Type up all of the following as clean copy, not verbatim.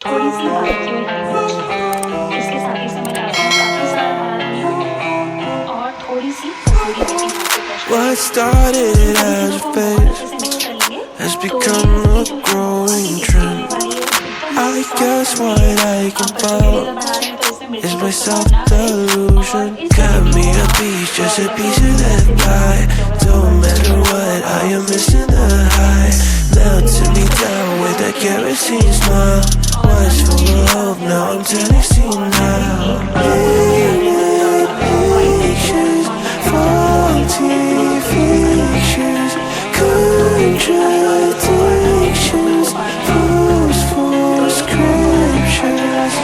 थोड़ी सी बारीकी हुई हरी मिर्च, इसके साथ ही इसमें मैं डालती हूँ काफ़ी सारा हरा धनिया और थोड़ी सी कसूरी मेथी हाथ से क्रश What करके। इन started सभी as चीज़ों a को हम बहुत अच्छे phase से मिक्स कर लेंगे। has तो ये become रेसिपी a जो है बहुत ही growing टेस्टी होने trend. वाली है, एकदम I सॉफ्ट guess बन रही है। what I can आप बच्चों के लिए अगर follow बना रहे हैं तो इसमें मिर्ची is का my इस्तेमाल ना करें और self-delusion. इस Cut रेसिपी me को a आप piece, just a या तो piece of that वैसे भी बना pie. सकते हो अगर आपके Don't पास matter चिकन बना what, हुआ I और am उसमें missing the high. Melting me down with that kerosene smile. और Was अब हम full इसमें of डालते hope, हैं now I'm white turning paper senile. और मैं भी 1 टीस्पून इसमें डाल रही हूँ वाइट पेपर। Pictures, नॉर्मल हम चाहे तो faulty ये सफ़ेद नहीं तो फिर इसमें काली मिर्च भी डाल pictures, सकते हैं। तो ये हमें डाल के और इसको बिल्कुल contradictions, पानी में forceful तो ये थोड़ा सा कच्चा कच्चा scriptures. सा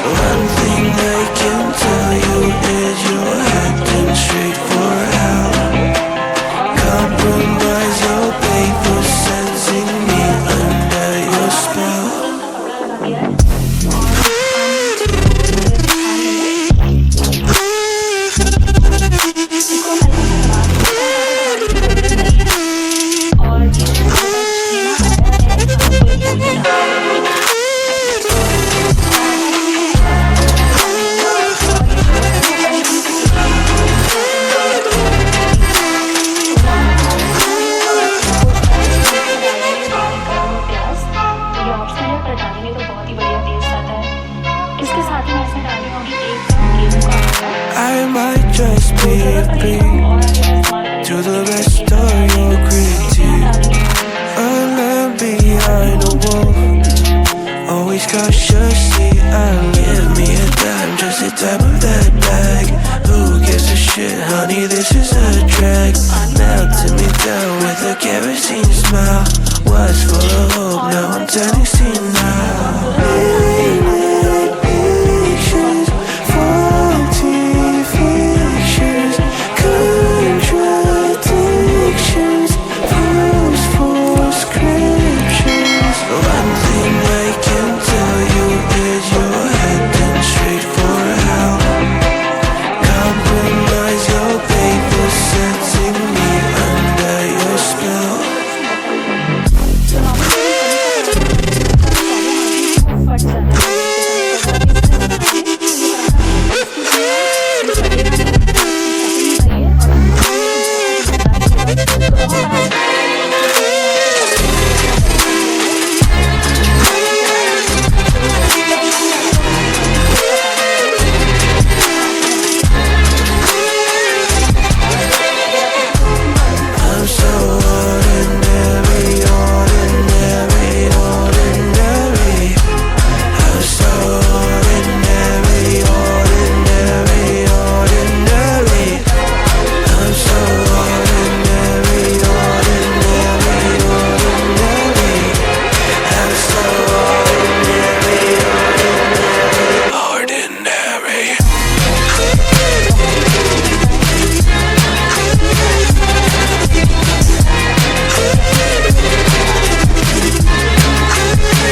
One और thing इसमें I थोड़ा सा can नमक tell का you टेस्ट है is तो you're ज़रूर होना acting चाहिए। straight तो for ये सब मिक्स कर hell. लेंगे और हमारे जो चिकन Compromise मसाला your होता है वो paper, हमने sensing इसमें me पूरा दे दिया है under और your अब मैंने spell. इसमें तुरंत का कपड़ा लगा दिया है और हम इसको अच्छी तरह से छान लेंगे। इसको हल्का सा दबा देंगे, बहुत ज़्यादा दबाने की ज़रूरत नहीं है और ये जो हमारे पास छेना आया है हम उसको एक बोल में ट्रांसफ़र करेंगे और अब हम इसको हल्का सा अच्छे से छान लेंगे और ये जो वो बड़ी वाली जो कढ़ाई है जिसमें पराठे हमने रेडी किए थे बनाए थे, तो वहाँ पे हमारा छाना गया था और ठंडा हो चुका है। इसमें हम डाल देंगे बारीक कटा हुआ प्याज़, तो ये ऑप्शनल है पर डालेंगे तो बहुत ही बढ़िया टेस्ट आता है। इसके साथ ही मैं इसमें डाल रही हूँ अभी 1 कप गेहूँ का आटा, I might just तो be a ज़रूरत पड़ेगी तो हम brick और आटे का इस्तेमाल करेंगे to बट the ये सिर्फ rest 1 कप डाल of रही your हूँ। इसमें हम डाल critique. देंगे आधी A टी स्पून lamb धनिया behind a powder wall, always cautiously. I give me a dime, just the top of that bag. Who gives a shit, honey? This is a drag. Melting me down with a kerosene smile. Was full of hope, और now अब I'm मैं turning इसमें senile. तुरंत इसमें डाल दूँगी आधा cup सोया Pictures, sauce. faulty ये fictions, जो मैंने बनाया था वो भी डाल दूँगी contradictions, forceful scriptures. One thing I can tell you is you're heading straight for hell. Compromise your paper, setting me under your spell. इसको अच्छे से बटर लेंगे। तो नॉर्मली जब हम पनीर का पराठा बनाते हैं तो उसका जो प्रॉब्लम आती है कि वो फट जाता है जल्दी से, पर जब आप इस तरह से बनाएँगे तो ये पराठा बिल्कुल टेस्टी बनेगा, ये फटेगा नहीं और इसकी स्टफिंग भी भरी है और आप खाएँगे तो बहुत ही मज़ेदार लगेगा। तो अब हम पराठे को तल लेंगे, इसके लिए मैंने यहाँ पे पैन में थोड़ा सा बटर डाल दिया है और इसको डाल देंगे। तो पैन को ज़्यादा गर्म नहीं करना है, हल्का पैन गर्म है उसमें हम पराठे बनाएँगे और अगर आप किसी को टिफ़िन बॉक्स में I'm बनाते so हैं तो ordinary, ordinary, ordinary. I'm so ordinary, ordinary, ordinary. I'm so ordinary, ordinary, ordinary. I'm so ordinary, ordinary. बहुत ही टेस्टी बनता है। इन पराठे को आप अपनी सब्जी से बेल सकते हो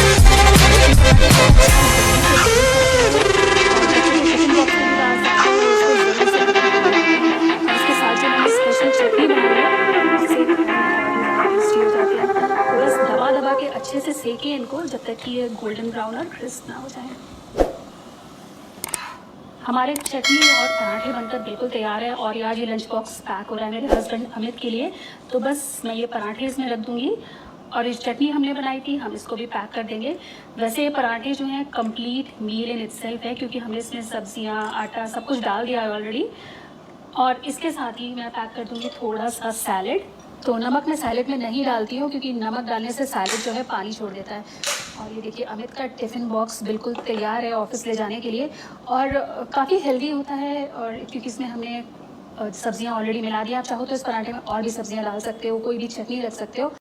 और बच्चों के टिफ़िन बॉक्स में भी डाल सकते हो, इसको ज़रूर से ट्राई करना और इसके साथ जो मैंने स्पेशल चटनी बनाई है उससे खाने में बहुत ही ज़्यादा टेस्टी हो जाते हैं। तो बस दबा दबा के अच्छे से सेकें इनको जब तक कि ये गोल्डन ब्राउन और क्रिस्प ना हो जाए। हमारे चटनी और पराठे बनकर बिल्कुल तैयार है और आज ये लंच बॉक्स पैक हो रहा है मेरे हस्बैंड अमित के लिए, तो बस मैं ये पराठे इसमें रख दूँगी और इस चटनी हमने बनाई थी हम इसको भी पैक कर देंगे। वैसे ये पराठे जो हैं कंप्लीट मील इन इटसेल्फ है क्योंकि हमने इसमें सब्जियां आटा सब कुछ डाल दिया है ऑलरेडी और इसके साथ ही मैं पैक कर दूँगी थोड़ा सा सैलड। तो नमक मैं सैलड में नहीं डालती हूँ क्योंकि नमक डालने से सैलड जो है पानी छोड़ देता है। और ये देखिए अमित का टिफ़िन बॉक्स बिल्कुल तैयार है ऑफिस ले जाने के लिए और काफ़ी हेल्दी होता है और क्योंकि इसमें हमने सब्जियां ऑलरेडी मिला दी। आप चाहो तो इस पराठे में और भी सब्जियां डाल सकते हो, कोई भी चटनी रख सकते हो।